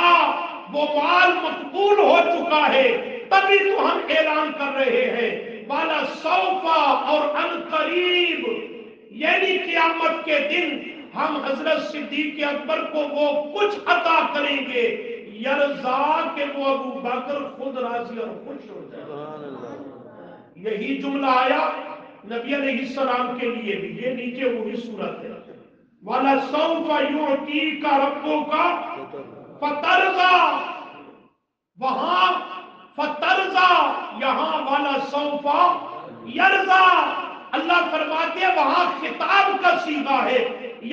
وہ مال مقبول ہو چکا ہے، تبھی تو ہم اعلان کر رہے ہیں والا سوف، اور ان قریب یعنی قیامت کے دن ہم حضرت صدیق اکبر کو وہ کچھ عطا کریں گے، یرضا کہ وہ ابو بکر خود راضی اور خوش ہو جائے. یہی جملہ آیا نبی علیہ السلام کے لیے بھی. یہ نیچے وہی صورت ہے وَلَسَوْفَ يُعْطِيكَ رَبُّكَ فَتَرْضَىٰ، وہاں فَتَرْضَىٰ، یہاں وَلَسَوْفَ يَرْضَىٰ. اللہ فرماتے ہیں وہاں خطاب کا صیغہ ہے،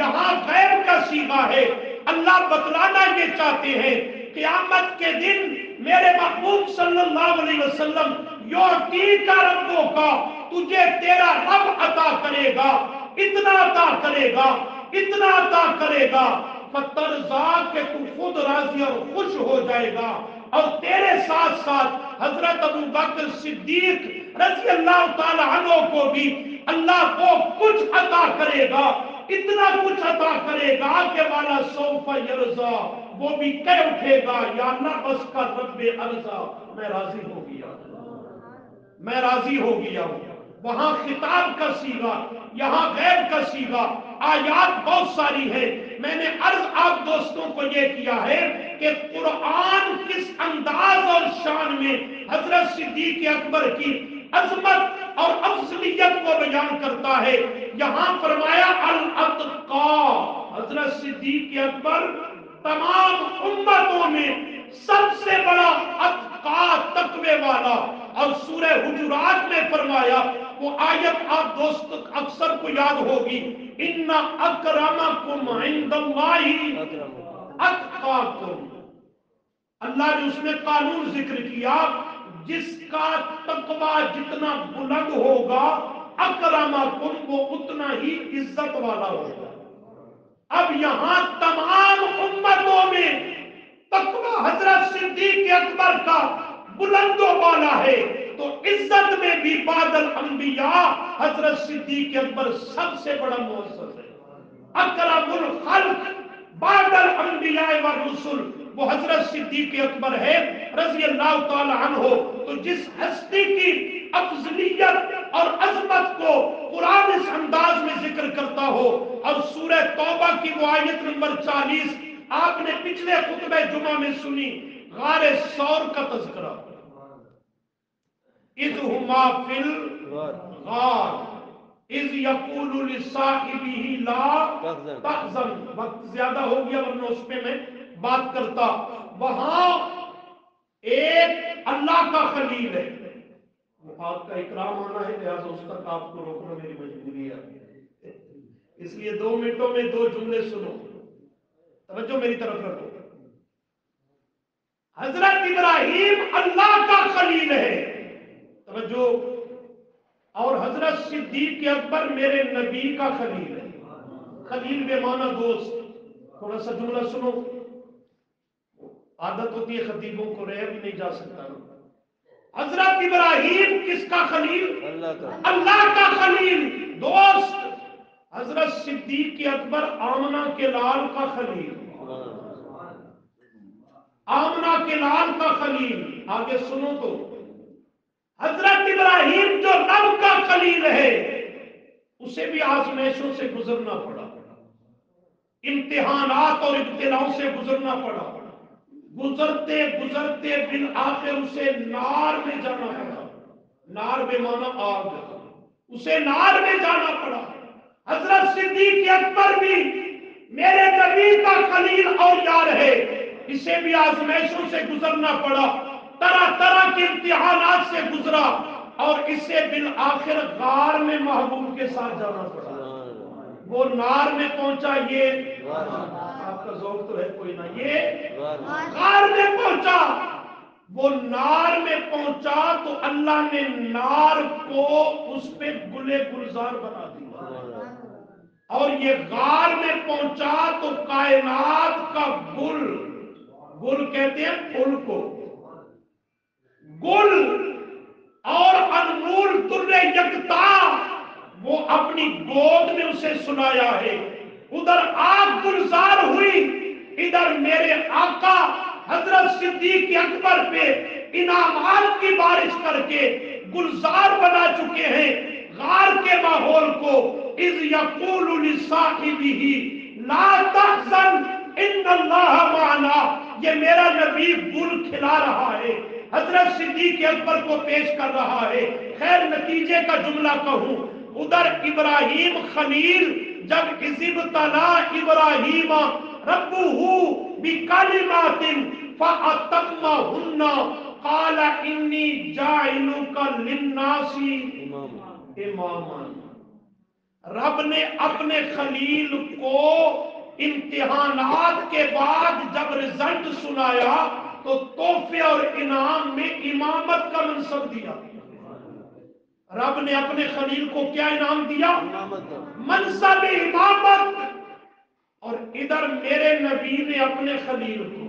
یہاں غیب کا صیغہ ہے. اللہ بتلانا یہ چاہتے ہیں قیامت کے دن میرے محبوب صلی اللہ علیہ وسلم یعطیک ربک، تجھے تیرا رب عطا کرے گا، اتنا عطا کرے گا، اتنا عطا کرے گا، فترضا کہ تو خود راضی اور خوش ہو جائے گا. اور تیرے ساتھ ساتھ حضرت ابو بکر صدیق رضی اللہ تعالی عنہ کو بھی اللہ وہ کچھ عطا کرے گا، اتنا کچھ عطا کرے گا کہ والا سوف یرضا، وہ بھی کہہ اٹھے گا یا اللہ بس کا رب ارضا، میں راضی ہو گیا، میں راضی ہو گیا ہوں۔ وہاں خطاب کا سیغہ، یہاں غیب کا سیغہ، آیات بہت ساری ہے۔ میں نے عرض آپ دوستوں کو یہ کیا ہے کہ قرآن کس انداز اور شان میں حضرت صدیق اکبر کی عظمت اور افضلیت کو بیان کرتا ہے۔ یہاں فرمایا الاتقا، حضرت صدیق اکبر تمام امتوں میں سب سے بڑا اتقا، تقوی والا۔ اور سورہ حجرات میں فرمایا، وہ آیت آپ دوست اکثر کو یاد ہوگی، ان اکرمکم عند اللہ اتقاکم۔ اللہ نے اس میں قانون ذکر کیا، جس کا تقوی جتنا بلند ہوگا اکرمکم وہ اتنا ہی عزت والا ہوگا۔ اب یہاں تمام امتوں میں تقوی حضرت صدیق اکبر کا بلند و بالا ہے، تو عزت میں بھی بعد الانبیاء حضرت صدیق اکبر سب سے بڑا معزز ہے۔ اکرم الخلق بعد الانبیاء والرسل وہ حضرت صدیق اکبر ہے رضی اللہ تعالی عنہ۔ تو جس ہستی کی افضلیت اور عظمت کو قرآن اس انداز میں ذکر کرتا ہو، اور سورہ توبہ کی وہ آیت نمبر 40 آپ نے پچھلے خطبہ جمعہ میں سنی، غار ثور کا تذکرہ، اذ ہما فی الغار اذ یقول لصاحبہ لا تحزن، وقت زیادہ ہو گیا ورنہ اس پہ میں بات کرتا۔ وہاں ایک اللہ کا خلیل ہے، آپ کا اکرام آنا ہے لہذا اس تک آپ کو روکنا میری مجبوری ہے، اس لیے 2 منٹوں میں 2 جملے سنو، توجہ میری طرف رکھو۔ حضرت ابراہیم اللہ کا خلیل ہے، توجہ، اور حضرت صدیق اکبر میرے نبی کا خلیل ہے۔ خلیل بے معنی دوست۔ تھوڑا سا جملہ سنو، عادت ہوتی ہے خطیبوں کو، رہ بھی نہیں جا سکتا۔ حضرت ابراہیم کس کا خلیل؟ اللہ کا خلیل دوست۔ حضرت صدیق اکبر آمنہ کے لال کا خلیل، آمنہ کے لال کا خلیل۔ آگے سنو تو، حضرت ابراہیم جو رب کا خلیل ہے اسے بھی آزمائشوں سے گزرنا پڑا، امتحانات اور ابتلاؤں سے گزرنا پڑا، گزرتے گزرتے بالآخر اسے نار میں جانا پڑا۔ نار بے معنی آگ، اسے نار میں جانا پڑا۔ حضرت صدیق اکبر بھی میرے نبی کا خلیل اور یار ہے، اسے بھی آزمائشوں سے گزرنا پڑا، طرح طرح کے امتحانات سے گزرا، اور اسے بالآخر غار میں محبوب کے ساتھ جانا پڑا۔ وہ نار میں پہنچا، یہ آپ کا ذوق تو ہے کوئی نہ، یہ غار میں پہنچا۔ وہ نار میں پہنچا تو اللہ نے نار کو اس پہ گلے گلزار بنا دیا، اور یہ غار میں پہنچا تو کائنات کا گل، گل کہتے ہیں پھول کو، گل اور انمول در یکتا وہ اپنی گود میں اسے سنایا ہے۔ ادھر آگ گلزار ہوئی، ادھر میرے آقا حضرت صدیق اکبر پہ انعامات کی بارش کر کے گلزار بنا چکے ہیں غار کے ماحول کو۔ اذ یقول لصاحبہ لا تحزن ان اللہ معنا، یہ میرا نبی گل کھلا رہا ہے، حضرت صدیق اکبر کو پیش کر رہا ہے۔ خیر نتیجے کا جملہ کہوں، ادھر ابراہیم خلیل جب ابتلا ابراہیم ربہ بکلمات فاتمہن قال انی جاعلک للناس اماما۔ رب نے اپنے خلیل کو امتحانات کے بعد جب رزلٹ سنایا تو تحفے اور انعام میں امامت کا منصب دیا۔ رب نے اپنے خلیل کو کیا انعام دیا؟ منصب امامت۔ اور ادھر میرے نبی نے اپنے خلیل کو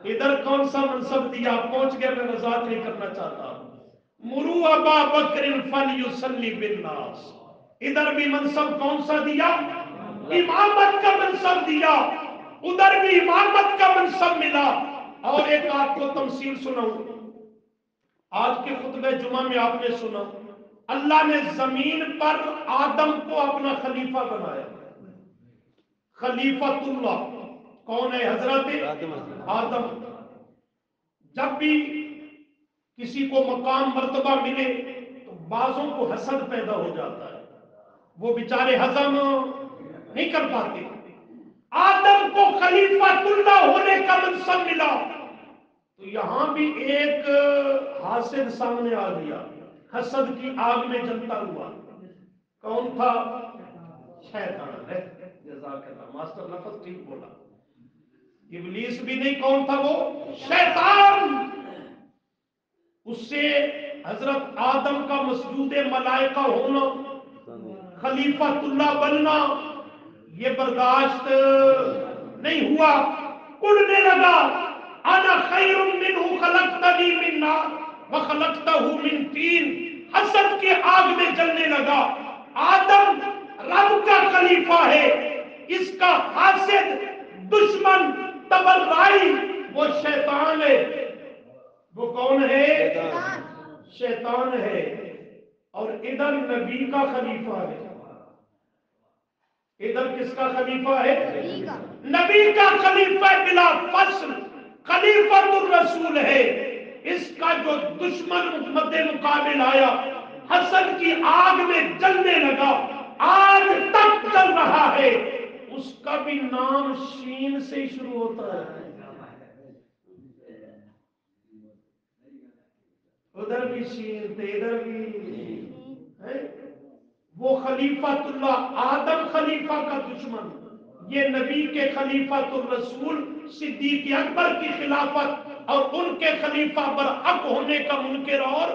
ادھر کون سا منصب دیا؟ پہنچ گیا، میں وضاحت نہیں کرنا چاہتا. مرو ابا بکر فلیصلی بالناس، ادھر بھی منصب کون سا دیا؟ امامت کا منصب دیا، ادھر بھی امامت کا منصب ملا. اور ایک آپ کو تمثیل سناؤں، آج کے خطبہ جمعہ میں آپ نے سنا اللہ نے زمین پر آدم کو اپنا خلیفہ بنایا. خلیفۃ اللہ کون ہے؟ حضرت آدم. جب بھی کسی کو مقام مرتبہ ملے تو بعضوں کو حسد پیدا ہو جاتا ہے، وہ بیچارے ہضم نہیں کر پاتے. آدم کو خلیفۃ اللہ ہونے کا منصب ملا تو یہاں بھی ایک حاسد سامنے آ گیا، حسد کی آگ میں جلتا ہوا. کون تھا؟ شیطان ہے. جزاک اللہ، ماسٹر لفظ ٹھیک بولا. ابلیس بھی نہیں، کون تھا وہ؟ شیطان. اس سے حضرت آدم کا مسجود ملائکہ ہونا، خلیفۃ اللہ بننا، یہ برداشت نہیں ہوا. اڑنے لگا. انا خیر منہ خلقتنی من نار وخلقتہ من طین. حسد کی آگ میں جلنے لگا. آدم رب کا خلیفہ ہے، اس کا حاسد دشمن تبررائی وہ شیطان ہے. وہ کون ہے؟ شیطان ہے. اور ادھر نبی کا خلیفہ ہے. ادھر کس کا خلیفہ ہے؟ نبی کا خلیفہ بلا فصل خلیفۃ الرسول ہے. اس کا جو دشمن مد مقابل آیا، حسد کی آگ میں جلنے لگا، آج تک چل رہا ہے. اس کا بھی نام شین سے ہی شروع ہوتا ہے. ادھر بھی شین تھے، ادھر بھی. وہ خلیفۃ اللہ آدم خلیفہ کا دشمن، یہ نبی کے خلیفۃ الرسول صدیق اکبر کی خلافت اور ان کے خلیفہ برحق ہونے کا منکر اور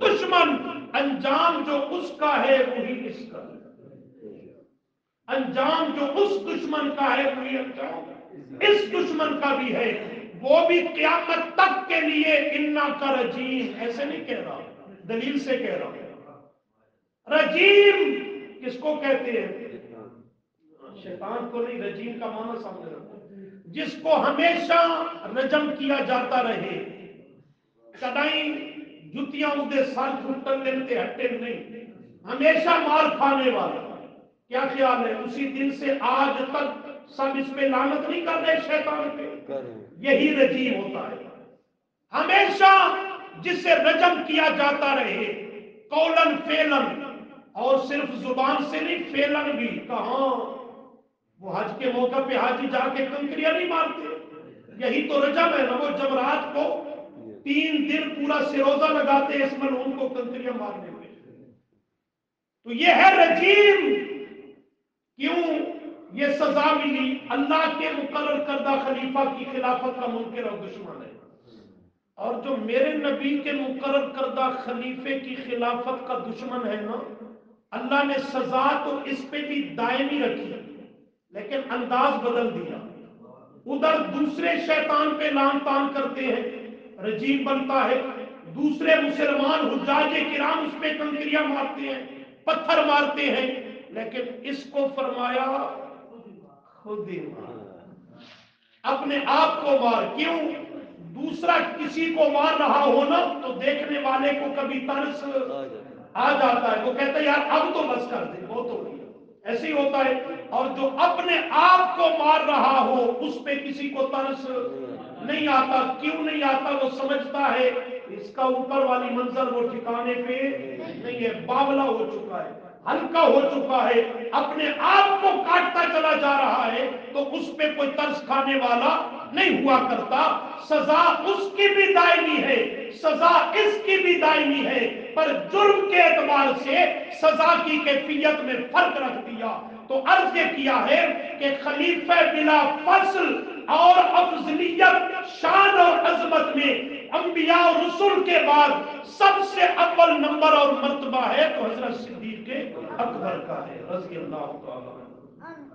دشمن. انجام جو اس کا ہے وہی اس کا ہے. انجام جو اس دشمن کا ہے وہی انجام اس دشمن کا بھی ہے. وہ بھی قیامت تک کے لیے انا کا رجیم، ایسے نہیں کہہ رہا، دلیل سے کہہ رہا ہوں. رجیم کس کو کہتے ہیں؟ شیطان کو نہیں، رجیم کا معنی سمجھ رکھو. جس کو ہمیشہ رجم کیا جاتا رہے، کدائیں جتیاں اندے سال چھٹن لیتے ہٹے نہیں، ہمیشہ مار کھانے والا. کیا خیال ہے؟ اسی دن سے آج تک سب اس پہ لعنت نہیں کر رہے شیطان پہ؟ یہی رجیم ہوتا ہے. ہمیشہ جسے رجم کیا جاتا رہے، قولن فعلن، اور صرف زبان سے نہیں، فعلن بھی. کہاں وہ حج کے موقع پہ حاجی جا کے کنکریاں نہیں مارتے؟ یہی تو رجم ہے نا. وہ جمرات کو 3 دن پورا سروزہ لگاتے اس ملعون کو کنکریاں مارنے میں. تو یہ ہے رجیم. کیوں یہ سزا ملی؟ اللہ کے مقرر کردہ خلیفہ کی خلافت کا منکر اور دشمن ہے. اور جو میرے نبی کے مقرر کردہ خلیفے کی خلافت کا دشمن ہے نا، اللہ نے سزا تو اس پہ بھی دائمی رکھی لیکن انداز بدل دیا. ادھر دوسرے شیطان پہ لعن طعن کرتے ہیں، رجیم بنتا ہے. دوسرے مسلمان حجاج کرام اس پہ کنکریاں مارتے ہیں، پتھر مارتے ہیں، لیکن اس کو فرمایا خود ہی مار، اپنے آپ کو مار. کیوں؟ دوسرا کسی کو مار رہا ہونا تو دیکھنے والے کو کبھی ترس آ جاتا ہے، وہ کہتا ہے یار اب تو بس کر دے، وہ تو نہیں. ایسے ہی ہوتا ہے. اور جو اپنے آپ کو مار رہا ہو اس پہ کسی کو ترس نہیں آتا. کیوں نہیں آتا؟ وہ سمجھتا ہے اس کا اوپر والی منظر وہ ٹھکانے پہ نہیں ہے، باولا ہو چکا ہے، ہلکا ہو چکا ہے، اپنے آپ کو کاٹتا چلا جا رہا ہے، تو اس پہ کوئی ترس کھانے والا نہیں ہوا کرتا. سزا اس کی بھی دائمی ہے، سزا اس کی بھی دائمی ہے، پر جرم کے اعتبار سے سزا کی کیفیت میں فرق رکھ دیا. تو عرض یہ کیا ہے کہ خلیفہ بلا فصل اور افضلیت، شان اور عظمت میں انبیاء اور رسول کے بعد سب سے اول نمبر اور مرتبہ ہے تو حضرت صدیق اکبر کا ہے رضی اللہ تعالیٰ عنہ.